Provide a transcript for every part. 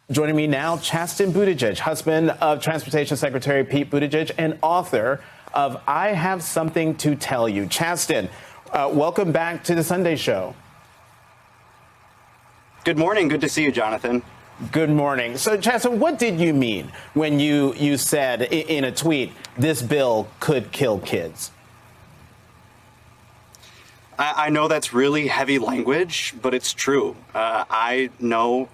Joining me now, Chasten Buttigieg, husband of Transportation Secretary Pete Buttigieg and author of I Have Something to Tell You. Chasten, welcome back to the Sunday Show. Good morning. Good to see you, Jonathan. Good morning. So, Chasten, what did you mean when you said in a tweet, this bill could kill kids? I know that's really heavy language, but it's true. I know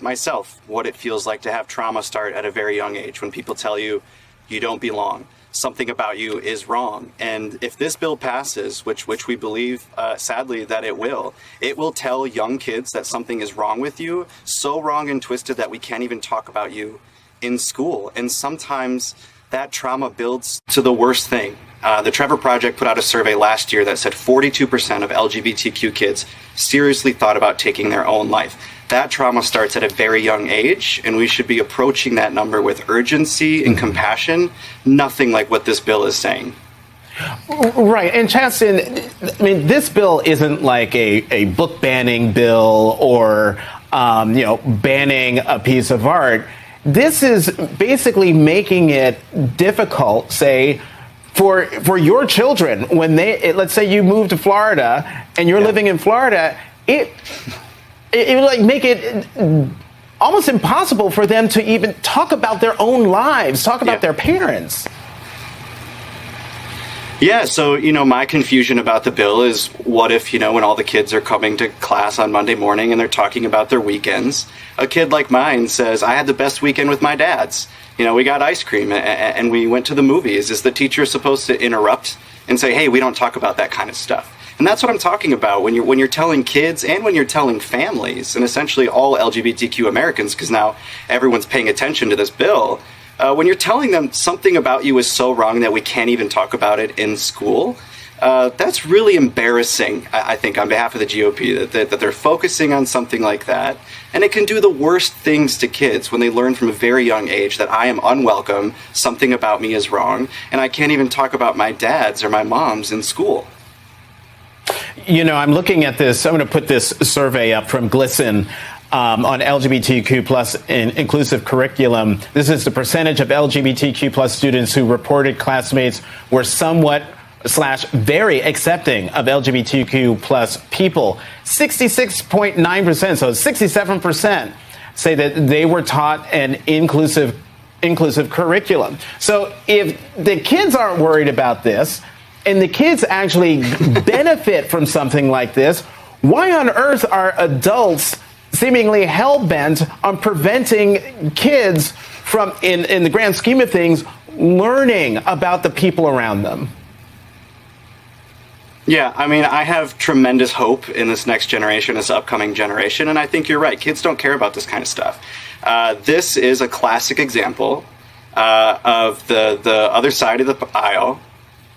myself what it feels like to have trauma start at a very young age when people tell you you don't belong. Something about you is wrong. And if this bill passes, which we believe, sadly, that it will tell young kids that something is wrong with you, so wrong and twisted that we can't even talk about you in school. And sometimes that trauma builds to the worst thing. The Trevor Project put out a survey last year that said 42% of LGBTQ kids seriously thought about taking their own life. That trauma starts at a very young age, and we should be approaching that number with urgency and compassion, nothing like what this bill is saying. Right. And Chasten, I mean, this bill isn't like a book banning bill or, banning a piece of art. This is basically making it difficult, say, for your children when let's say you move to Florida and you're living in Florida, it would like make it almost impossible for them to even talk about their own lives, talk about their parents. Yeah, so, my confusion about the bill is what if, when all the kids are coming to class on Monday morning and they're talking about their weekends, a kid like mine says, I had the best weekend with my dads. We got ice cream and we went to the movies. Is the teacher supposed to interrupt and say, hey, we don't talk about that kind of stuff? And that's what I'm talking about when you're telling kids and when you're telling families and essentially all LGBTQ Americans, because now everyone's paying attention to this bill. When you're telling them something about you is so wrong that we can't even talk about it in school, that's really embarrassing, I think, on behalf of the GOP, that they're focusing on something like that. And it can do the worst things to kids when they learn from a very young age that I am unwelcome, something about me is wrong, and I can't even talk about my dads or my moms in school. I'm looking at this. I'm going to put this survey up from GLSEN. On LGBTQ plus inclusive curriculum. This is the percentage of LGBTQ plus students who reported classmates were somewhat / very accepting of LGBTQ plus people. 66.9%, so 67% say that they were taught an inclusive curriculum. So if the kids aren't worried about this and the kids actually benefit from something like this, why on earth are adults seemingly hell-bent on preventing kids from, in the grand scheme of things, learning about the people around them? Yeah, I have tremendous hope in this next generation, this upcoming generation, and I think you're right. Kids don't care about this kind of stuff. This is a classic example of the other side of the aisle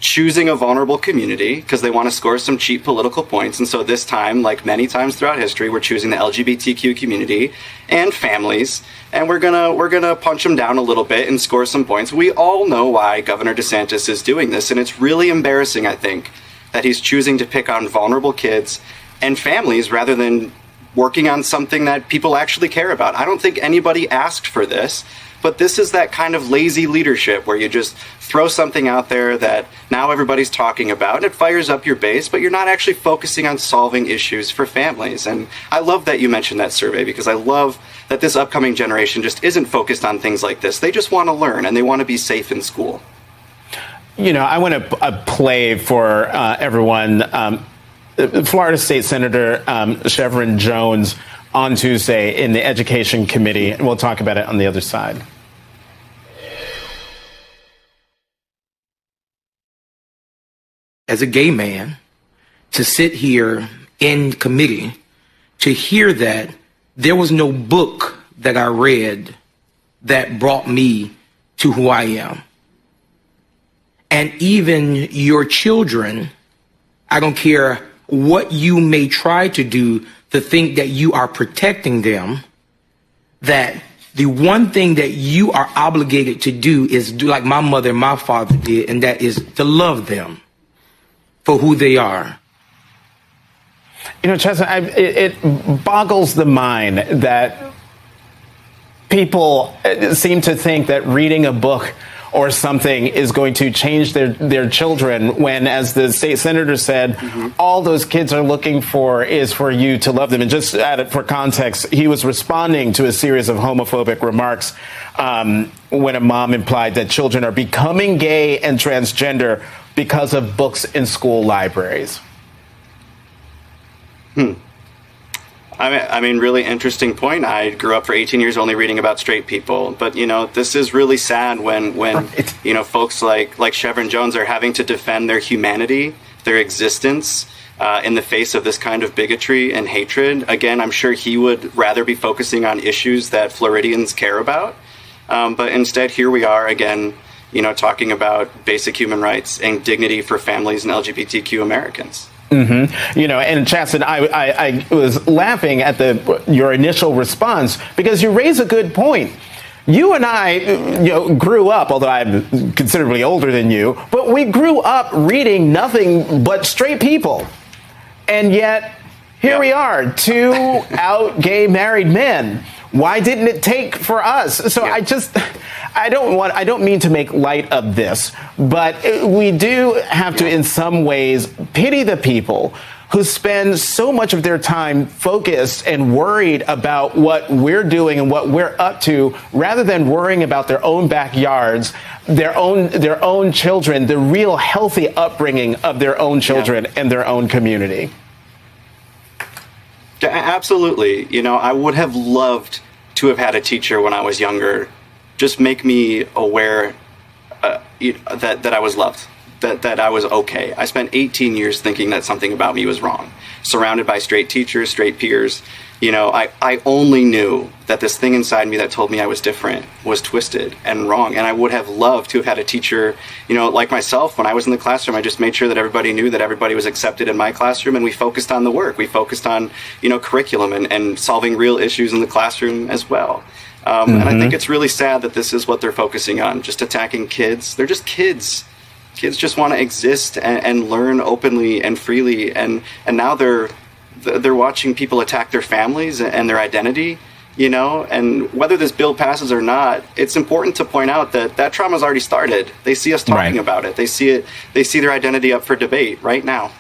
choosing a vulnerable community because they want to score some cheap political points. And so this time, like many times throughout history, we're choosing the LGBTQ community and families, and we're gonna punch them down a little bit and score some points. We all know why Governor DeSantis is doing this, and it's really embarrassing, I think, that he's choosing to pick on vulnerable kids and families rather than working on something that people actually care about. I don't think anybody asked for this, but this is that kind of lazy leadership where you just throw something out there that now everybody's talking about and it fires up your base, but you're not actually focusing on solving issues for families. And I love that you mentioned that survey because I love that this upcoming generation just isn't focused on things like this. They just want to learn and they want to be safe in school. I want to play for everyone. Florida State Senator Chevron Jones on Tuesday in the Education Committee, and we'll talk about it on the other side. As a gay man, to sit here in committee, to hear that there was no book that I read that brought me to who I am. And even your children, I don't care what you may try to do to think that you are protecting them, that the one thing that you are obligated to do is do like my mother and my father did, and that is to love them for who they are. Chasten, it boggles the mind that people seem to think that reading a book or something is going to change their children when, as the state senator said, all those kids are looking for is for you to love them. And just add it for context, he was responding to a series of homophobic remarks when a mom implied that children are becoming gay and transgender because of books in school libraries. I mean, really interesting point. I grew up for 18 years only reading about straight people, but this is really sad when right. Folks like Chevron Jones are having to defend their humanity, their existence, in the face of this kind of bigotry and hatred. Again, I'm sure he would rather be focusing on issues that Floridians care about, but instead here we are again, talking about basic human rights and dignity for families and LGBTQ Americans. And Chasten, I was laughing at your initial response because you raise a good point. You and I, grew up, although I'm considerably older than you, but we grew up reading nothing but straight people. And yet, here we are, two out gay married men. Why didn't it take for us? So I don't mean to make light of this, but we do have to, in some ways, pity the people who spend so much of their time focused and worried about what we're doing and what we're up to, rather than worrying about their own backyards, their own children, the real healthy upbringing of their own children and their own community. Absolutely. I would have loved to have had a teacher when I was younger just make me aware that I was loved, that I was okay. I spent 18 years thinking that something about me was wrong, surrounded by straight teachers, straight peers. I only knew that this thing inside me that told me I was different was twisted and wrong. And I would have loved to have had a teacher, like myself, when I was in the classroom, I just made sure that everybody knew that everybody was accepted in my classroom, and we focused on the work. We focused on, curriculum and solving real issues in the classroom as well. And I think it's really sad that this is what they're focusing on, just attacking kids. They're just kids. Kids just want to exist and learn openly and freely. And now they're watching people attack their families and their identity, and whether this bill passes or not, it's important to point out that trauma's already started. They see us talking about it. They see their identity up for debate right now.